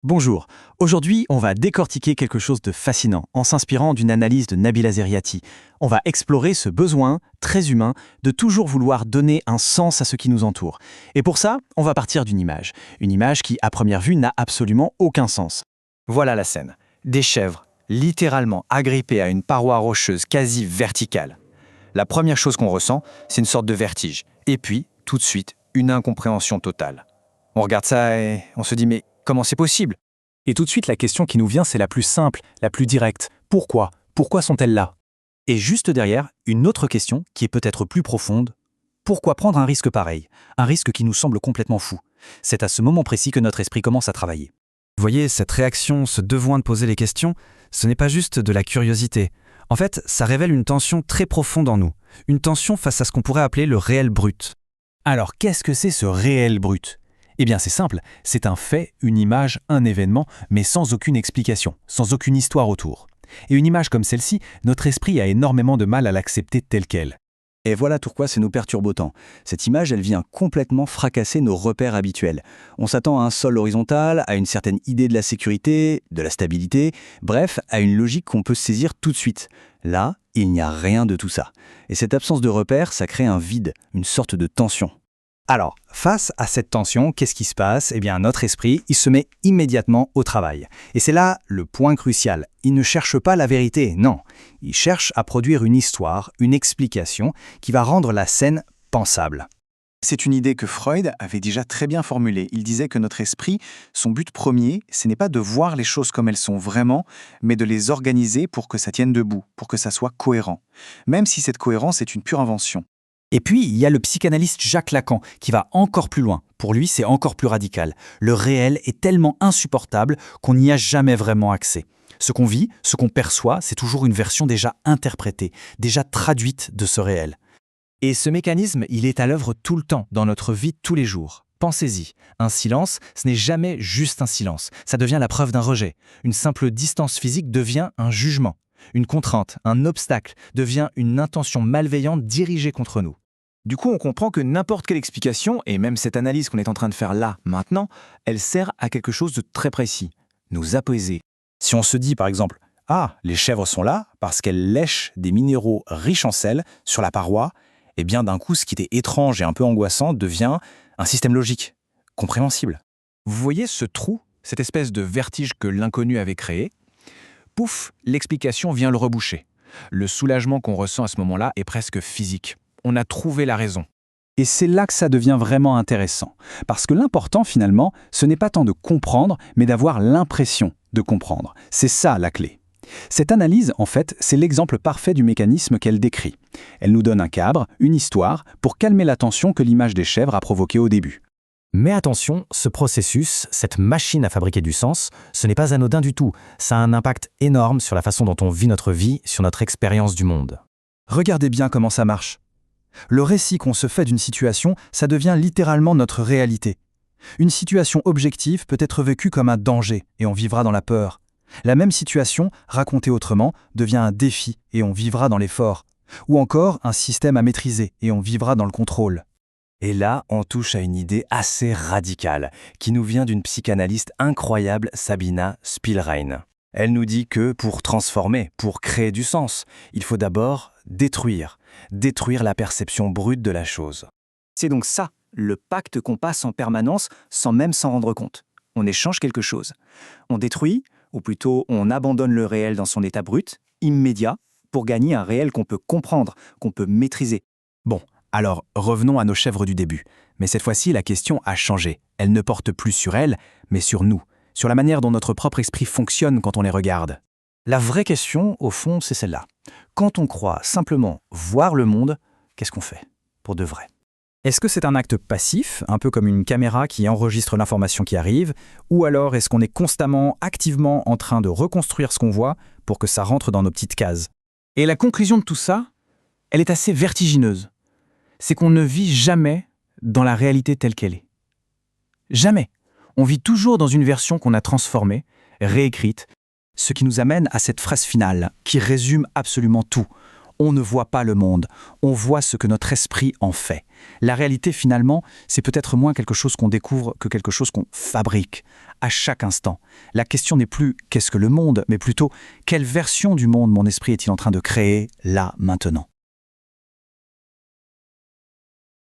Bonjour, aujourd'hui on va décortiquer quelque chose de fascinant en s'inspirant d'une analyse de Nabila Zeriati. On va explorer ce besoin, très humain, de toujours vouloir donner un sens à ce qui nous entoure. Et pour ça, on va partir d'une image qui à première vue n'a absolument aucun sens. Voilà la scène. Des chèvres, littéralement agrippées à une paroi rocheuse quasi verticale. La première chose qu'on ressent, c'est une sorte de vertige. Et puis, tout de suite, une incompréhension totale. On regarde ça et on se dit mais comment c'est possible? Et tout de suite, la question qui nous vient, c'est la plus simple, la plus directe. Pourquoi? Pourquoi sont-elles là? Et juste derrière, une autre question qui est peut-être plus profonde. Pourquoi prendre un risque pareil? Un risque qui nous semble complètement fou. C'est à ce moment précis que notre esprit commence à travailler. Vous voyez, cette réaction, ce besoin de poser les questions, ce n'est pas juste de la curiosité. En fait, ça révèle une tension très profonde en nous. Une tension face à ce qu'on pourrait appeler le réel brut. Alors, qu'est-ce que c'est ce réel brut? Eh bien, c'est simple, c'est un fait, une image, un événement, mais sans aucune explication, sans aucune histoire autour. Et une image comme celle-ci, notre esprit a énormément de mal à l'accepter telle qu'elle. Et voilà pourquoi ça nous perturbe autant. Cette image, elle vient complètement fracasser nos repères habituels. On s'attend à un sol horizontal, à une certaine idée de la sécurité, de la stabilité, bref, à une logique qu'on peut saisir tout de suite. Là, il n'y a rien de tout ça. Et cette absence de repères, ça crée un vide, une sorte de tension. Alors, face à cette tension, qu'est-ce qui se passe? Eh bien, notre esprit, il se met immédiatement au travail. Et c'est là le point crucial. Il ne cherche pas la vérité, non. Il cherche à produire une histoire, une explication qui va rendre la scène pensable. C'est une idée que Freud avait déjà très bien formulée. Il disait que notre esprit, son but premier, ce n'est pas de voir les choses comme elles sont vraiment, mais de les organiser pour que ça tienne debout, pour que ça soit cohérent. Même si cette cohérence est une pure invention. Et puis, il y a le psychanalyste Jacques Lacan qui va encore plus loin. Pour lui, c'est encore plus radical. Le réel est tellement insupportable qu'on n'y a jamais vraiment accès. Ce qu'on vit, ce qu'on perçoit, c'est toujours une version déjà interprétée, déjà traduite de ce réel. Et ce mécanisme, il est à l'œuvre tout le temps, dans notre vie de tous les jours. Pensez-y, un silence, ce n'est jamais juste un silence. Ça devient la preuve d'un rejet. Une simple distance physique devient un jugement. Une contrainte, un obstacle, devient une intention malveillante dirigée contre nous. Du coup, on comprend que n'importe quelle explication, et même cette analyse qu'on est en train de faire là, maintenant, elle sert à quelque chose de très précis, nous apaiser. Si on se dit par exemple « Ah, les chèvres sont là parce qu'elles lèchent des minéraux riches en sel sur la paroi », eh bien d'un coup, ce qui était étrange et un peu angoissant devient un système logique, compréhensible. Vous voyez ce trou, cette espèce de vertige que l'inconnu avait créé? Pouf, l'explication vient le reboucher. Le soulagement qu'on ressent à ce moment-là est presque physique. On a trouvé la raison. Et c'est là que ça devient vraiment intéressant. Parce que l'important finalement, ce n'est pas tant de comprendre, mais d'avoir l'impression de comprendre. C'est ça la clé. Cette analyse, en fait, c'est l'exemple parfait du mécanisme qu'elle décrit. Elle nous donne un cadre, une histoire, pour calmer la tension que l'image des chèvres a provoquée au début. Mais attention, ce processus, cette machine à fabriquer du sens, ce n'est pas anodin du tout. Ça a un impact énorme sur la façon dont on vit notre vie, sur notre expérience du monde. Regardez bien comment ça marche. Le récit qu'on se fait d'une situation, ça devient littéralement notre réalité. Une situation objective peut être vécue comme un danger et on vivra dans la peur. La même situation, racontée autrement, devient un défi et on vivra dans l'effort. Ou encore un système à maîtriser et on vivra dans le contrôle. Et là, on touche à une idée assez radicale, qui nous vient d'une psychanalyste incroyable, Sabina Spielrein. Elle nous dit que pour transformer, pour créer du sens, il faut d'abord détruire la perception brute de la chose. C'est donc ça, le pacte qu'on passe en permanence sans même s'en rendre compte. On échange quelque chose. On détruit, ou plutôt on abandonne le réel dans son état brut, immédiat, pour gagner un réel qu'on peut comprendre, qu'on peut maîtriser. Bon, alors revenons à nos chèvres du début. Mais cette fois-ci, la question a changé. Elle ne porte plus sur elles, mais sur nous, sur la manière dont notre propre esprit fonctionne quand on les regarde. La vraie question, au fond, c'est celle-là. Quand on croit simplement voir le monde, qu'est-ce qu'on fait, pour de vrai? Est-ce que c'est un acte passif, un peu comme une caméra qui enregistre l'information qui arrive, ou alors est-ce qu'on est constamment, activement en train de reconstruire ce qu'on voit pour que ça rentre dans nos petites cases? Et la conclusion de tout ça, elle est assez vertigineuse. C'est qu'on ne vit jamais dans la réalité telle qu'elle est. Jamais. On vit toujours dans une version qu'on a transformée, réécrite, ce qui nous amène à cette phrase finale qui résume absolument tout. On ne voit pas le monde, on voit ce que notre esprit en fait. La réalité, finalement, c'est peut-être moins quelque chose qu'on découvre que quelque chose qu'on fabrique, à chaque instant. La question n'est plus « qu'est-ce que le monde ?», mais plutôt « quelle version du monde mon esprit est-il en train de créer, là, maintenant ?»